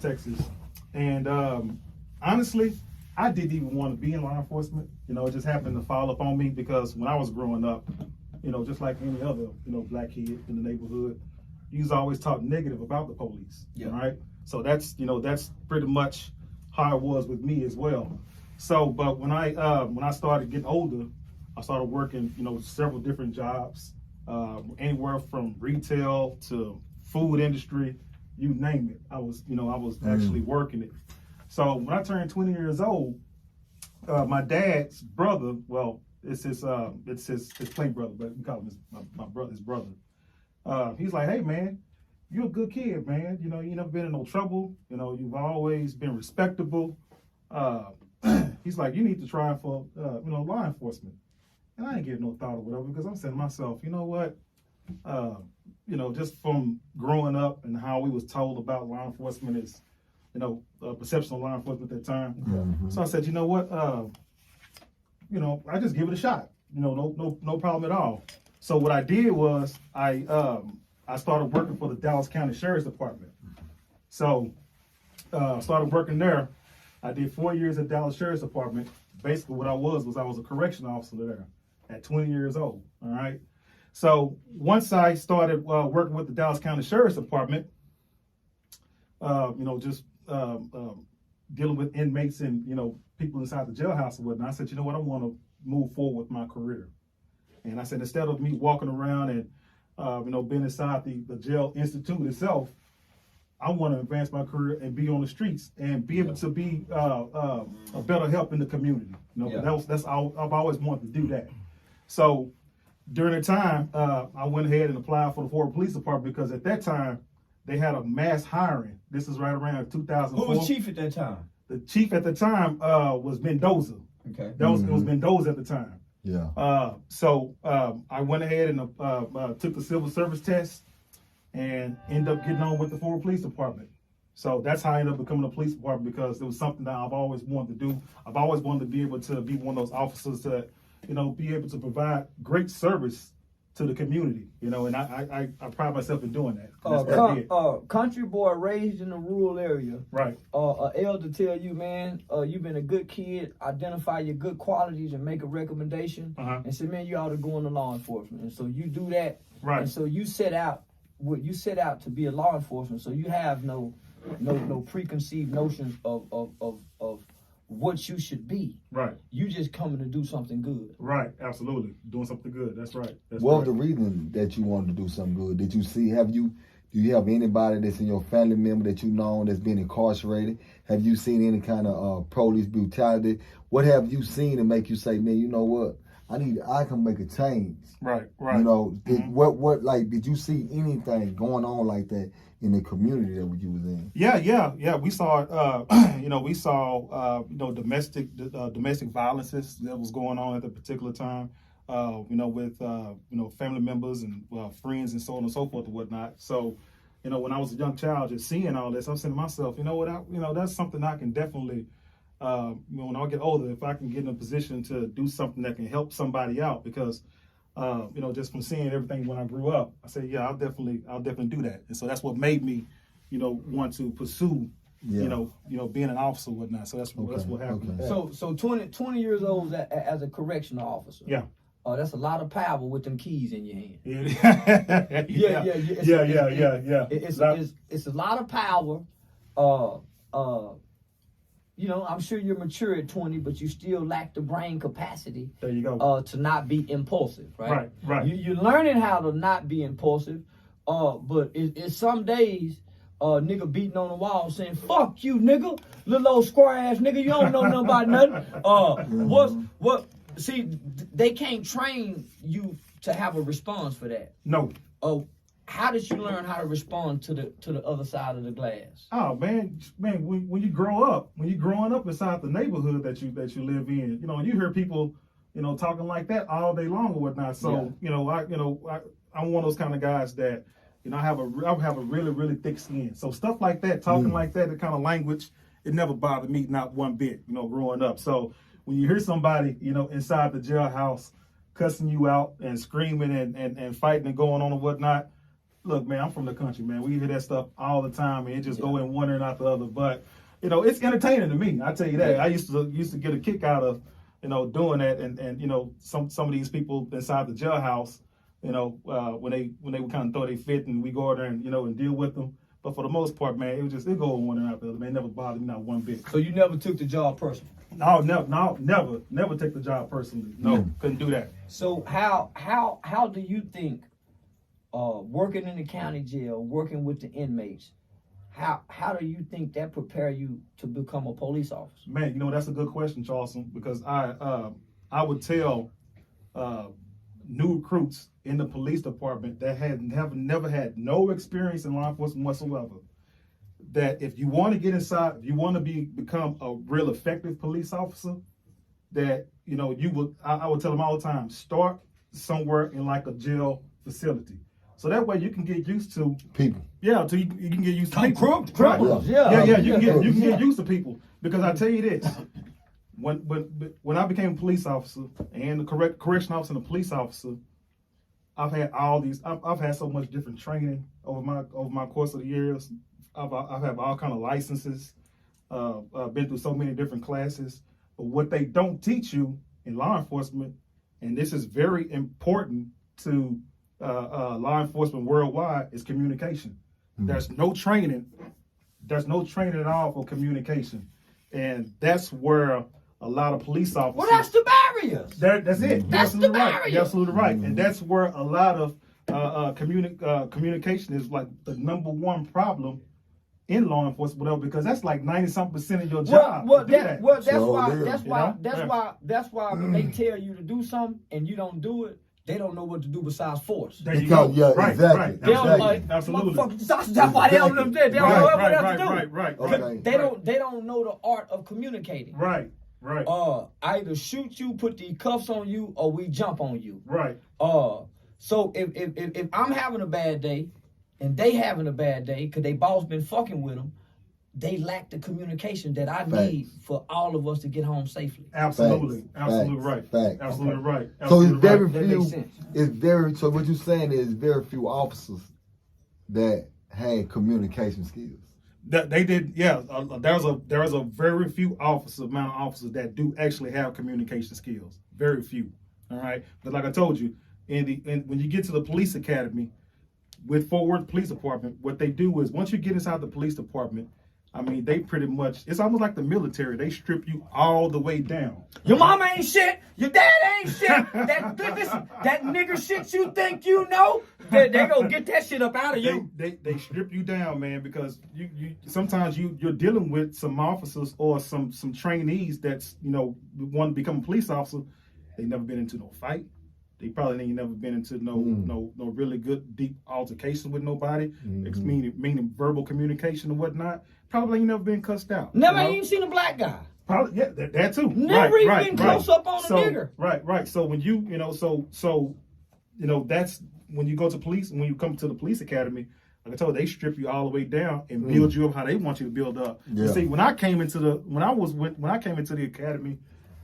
Texas. And honestly, I didn't even want to be in law enforcement. It just happened to fall up on me because when I was growing up, just like any other, black kid in the neighborhood, you was always taught negative about the police, right? So that's pretty much how it was with me as well. So, but when I started getting older, I started working, several different jobs, anywhere from retail to food industry, you name it. I was actually working it. So when I turned 20 years old, my dad's brother, well, it's his twin brother, but we call him his brother. He's like, hey man, you're a good kid, man. You never been in no trouble. You've always been respectable. He's like, you need to try for law enforcement. And I ain't giving no thought or whatever because I'm saying to myself, you know what? Just from growing up and how we was told about law enforcement is, perception of law enforcement at that time. Mm-hmm. So I said, you know what? I just give it a shot. No problem at all. So what I did was I started working for the Dallas County Sheriff's Department. So started working there. I did 4 years at Dallas Sheriff's Department. Basically what I was a correction officer there at 20 years old. All right. So once I started working with the Dallas County Sheriff's Department, dealing with inmates and, people inside the jailhouse and whatnot, I said, you know what, I want to move forward with my career. And I said, instead of me walking around and, being inside the jail institute itself, I want to advance my career and be on the streets and be able to be a better help in the community. That's all, I've always wanted to do that. So during the time, I went ahead and applied for the Florida Police Department because at that time, they had a mass hiring. This is right around 2004. Who was chief at that time? The chief at the time was Mendoza. Okay. It was Mendoza at the time. Yeah. So I went ahead and took the civil service test and ended up getting on with the Florida Police Department. So that's how I ended up becoming a police department because it was something that I've always wanted to do. I've always wanted to be able to be one of those officers that, be able to provide great service to the community, and I pride myself in doing that. Country boy raised in a rural area. Right. An elder tell you, man, you've been a good kid, identify your good qualities and make a recommendation, and say, man, you ought to go into law enforcement. And so you do that. Right. And so you set out to be a law enforcement. So you have no preconceived notions of what you should be. Right. You just coming to do something good. Right. Absolutely. Doing something good. That's right. What was the reason that you wanted to do something good? Did you see, do you have anybody that's in your family member that you know that's been incarcerated? Have you seen any kind of police brutality? What have you seen to make you say, man, you know what? I can make a change. Right. Did you see anything going on like that in the community that you was in? Yeah. We saw, domestic violences that was going on at the particular time, with, family members and friends and so on and so forth and whatnot. So, when I was a young child, just seeing all this, I'm saying to myself, that's something I can definitely, when I get older, if I can get in a position to do something that can help somebody out, because just from seeing everything when I grew up, I said, yeah, I'll definitely do that. And so that's what made me, want to pursue, being an officer and whatnot. So that's what happened. Okay. So 20 years old as a correctional officer. Yeah. That's a lot of power with them keys in your hand. Yeah. It's a lot of power. I'm sure you're mature at 20, but you still lack the brain capacity. There you go. To not be impulsive, right? Right. You're learning how to not be impulsive. But it's some days, nigga beating on the wall saying, "Fuck you, nigga, little old square ass nigga. You don't know nothing about nothing." See, they can't train you to have a response for that. No. How did you learn how to respond to the other side of the glass? Oh man, when you growing up inside the neighborhood that you live in, you hear people, talking like that all day long or whatnot. So, I'm one of those kind of guys that, I have a really, really thick skin. So stuff like that, talking like that, the kind of language, it never bothered me, not one bit, growing up. So when you hear somebody, inside the jailhouse cussing you out and screaming and fighting and going on and whatnot, look, man, I'm from the country, man. We hear that stuff all the time, and it just go in one ear and out the other. But you know, it's entertaining to me. I tell you that. I used to get a kick out of, you know, doing that, and you know, some of these people inside the jailhouse, you know, when they would kind of throw their fit, and we go over there and, you know, and deal with them. But for the most part, man, it go in one ear and out the other. Man, it never bothered me, not one bit. So you never took the job personally? No, never take the job personally. No, couldn't do that. So how do you think working in the county jail, working with the inmates, how do you think that prepare you to become a police officer? Man, you know, that's a good question, Charleston, because I would tell new recruits in the police department that never had no experience in law enforcement whatsoever, that if you want to get inside, if you want to become a real effective police officer, that, you know, I would tell them all the time, start somewhere in like a jail facility. So that way you can get used to people. Yeah, so you can get used to people. Criminals, yeah. You can get used to people. Because I tell you this, when I became a police officer and the correction officer and a police officer, I've had so much different training over my course of the years. I've had all kind of licenses. I've been through so many different classes. But what they don't teach you in law enforcement, and this is very important to law enforcement worldwide, is communication. There's no training at all for communication, and that's where a lot of police officers. Well, that's the barriers. That's it. That's the barrier. You're absolutely right, and that's where a lot of communication is like the number one problem in law enforcement, whatever, because that's like 90-something% of your job. That's why when they tell you to do something and you don't do it, they don't know what to do besides force. There you go. Yeah, right, exactly. They don't like, absolutely. That's why they don't know. They don't know what else to do. Right. Okay. They don't know the art of communicating. Right. Either shoot you, put the cuffs on you, or we jump on you. Right. So if I'm having a bad day, and they having a bad day because they boss been fucking with them, they lack the communication that I need for all of us to get home safely. Absolutely. Facts. Absolutely right. Facts. Absolutely right. So it's Absolutely very right. few. So what you're saying is very few officers that had communication skills. They did, yeah. There's a very few amount of officers that do actually have communication skills. Very few. All right, but like I told you, when you get to the police academy, with Fort Worth Police Department, what they do is once you get inside the police department, I mean, they pretty much, it's almost like the military. They strip you all the way down. Your mama ain't shit. Your dad ain't shit. That nigger shit you think you know, they gonna get that shit up out of you. They strip you down, man, because you sometimes you're dealing with some officers or some trainees that's, you know, want to become a police officer. They never been into no fight. They probably ain't never been into no really good deep altercation with nobody. Meaning verbal communication and whatnot. Probably ain't never been cussed out. Never even seen a black guy. Probably, yeah, that too. Never even been close up on a nigger. Right. So when that's when you go to police, when you come to the police academy, like I told you, they strip you all the way down and build you up how they want you to build up. Yeah. You see, when I came into the academy,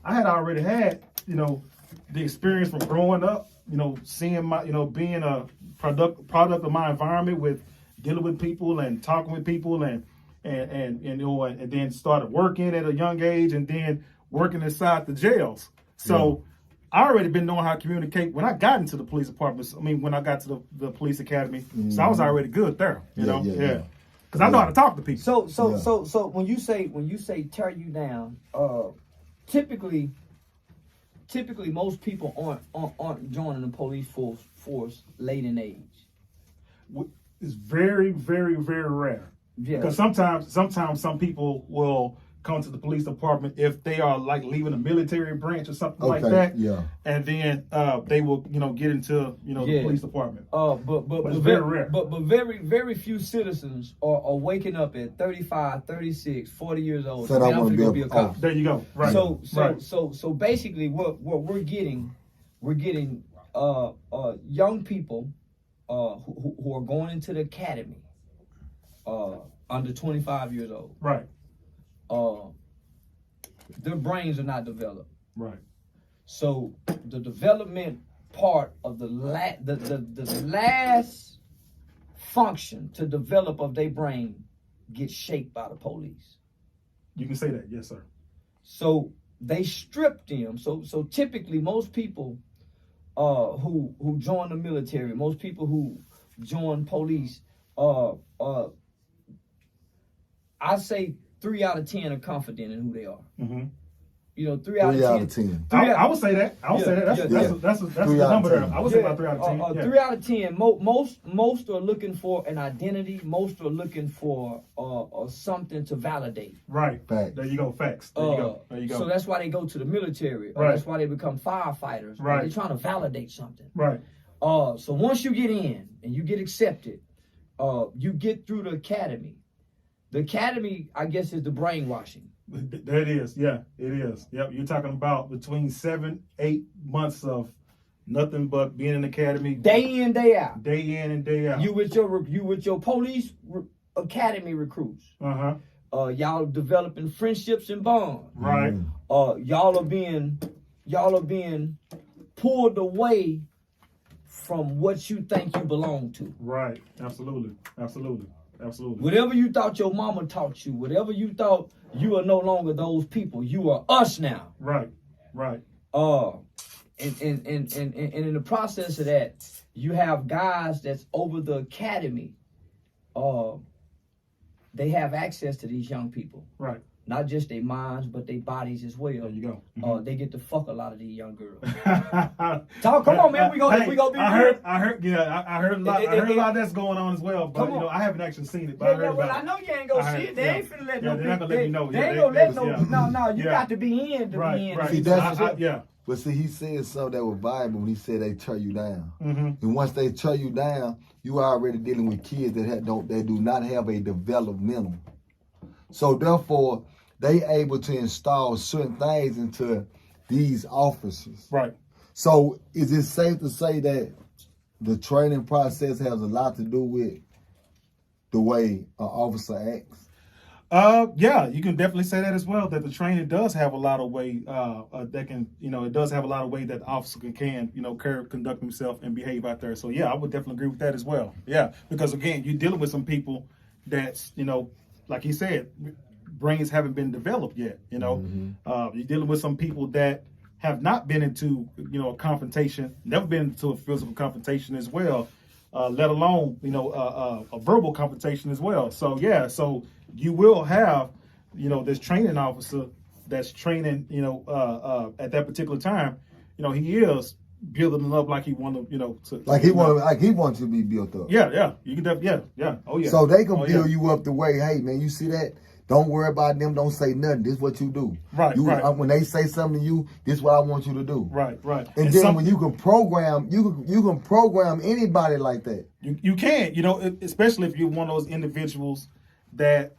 I had already had, you know, the experience from growing up, you know, seeing my, you know, being a product of my environment with dealing with people and talking with people and then started working at a young age and then working inside the jails. So I already been knowing how to communicate when I got into the police department. I mean, when I got to the police academy, so I was already good there, you know, because I know how to talk to people. So when you say tear you down, typically most people aren't joining the police force late in age. It's very, very, very rare. Yeah. Because sometimes some people will come to the police department if they are like leaving a military branch or something like that. Yeah. And then they will, you know, get into, you know, the police department. But it's very rare. But very, very few citizens are waking up at 35, 36, 40 years old. So I'm going to be a cop. There you go. Right. So basically what we're getting young people who are going into the academy under 25 years old. Right. Their brains are not developed. Right. So the development part of the last function to develop of their brain gets shaped by the police. You can say that, yes, sir. So they strip them. So typically most people who join the military, most people who join police, I say 3 out of 10 are confident in who they are. Mm-hmm. You know, 3 out of 10. I would say that. I would say that. That's a number there. I would say about 3 out of 10. 3 out of 10. Most are looking for an identity. Most are looking for something to validate. Right. Facts. There you go. Facts. There you go. There you go. So that's why they go to the military. Or Right. That's why they become firefighters. Right. They're trying to validate something. Right. So once you get in and you get accepted, you get through the academy. The academy, I guess, is the brainwashing. There it is. Yeah, it is. Yep. You're talking about between 7-8 months of nothing but being in the academy. Day in, day out. Day in and day out. You with your police academy recruits. Y'all developing friendships and bonds. Right. Y'all are being pulled away from what you think you belong to. Right. Absolutely. Absolutely. Absolutely. Whatever you thought your mama taught you, whatever you thought, you are no longer those people. You are us now. Right. Right. And in the process of that, you have guys that's over the academy. They have access to these young people. Right. Not just their minds, but their bodies as well. There you go. Mm-hmm. They get to fuck a lot of these young girls. Come on, man. We gonna be I heard a lot. I heard a lot of that's going on as well. But Come on. I haven't actually seen it. But I heard about I it. know you ain't gonna see it. They ain't finna let no. They're not gonna let me know. They ain't gonna let no. No, you got to be in to Right. be in. Right. See, that's yeah. But see, he said something that was viable when he said they tear you down. Mm-hmm. And once they tear you down, you are already dealing with kids that do not have a developmental. So therefore, they able to install certain things into these officers. Right. So is it safe to say that the training process has a lot to do with the way an officer acts? Yeah, you can definitely say that as well. That the training does have a lot of way that can, it does have a lot of way that the officer can, conduct himself and behave out there. So yeah, I would definitely agree with that as well. Yeah, because again, you're dealing with some people that's, like he said, brains haven't been developed yet. You're dealing with some people that have not been into, a confrontation, never been into a physical confrontation as well, let alone, a verbal confrontation as well. So yeah, so you will have, this training officer that's training, at that particular time, he is building them up like he want to, he wants to be built up. Yeah. You can definitely, yeah. Oh yeah. So they can build you up the way, hey man, you see that? Don't worry about them. Don't say nothing. This is what you do. Right. When they say something to you, this is what I want you to do. Right. And then when you can program, you can program anybody like that. You can, especially if you're one of those individuals that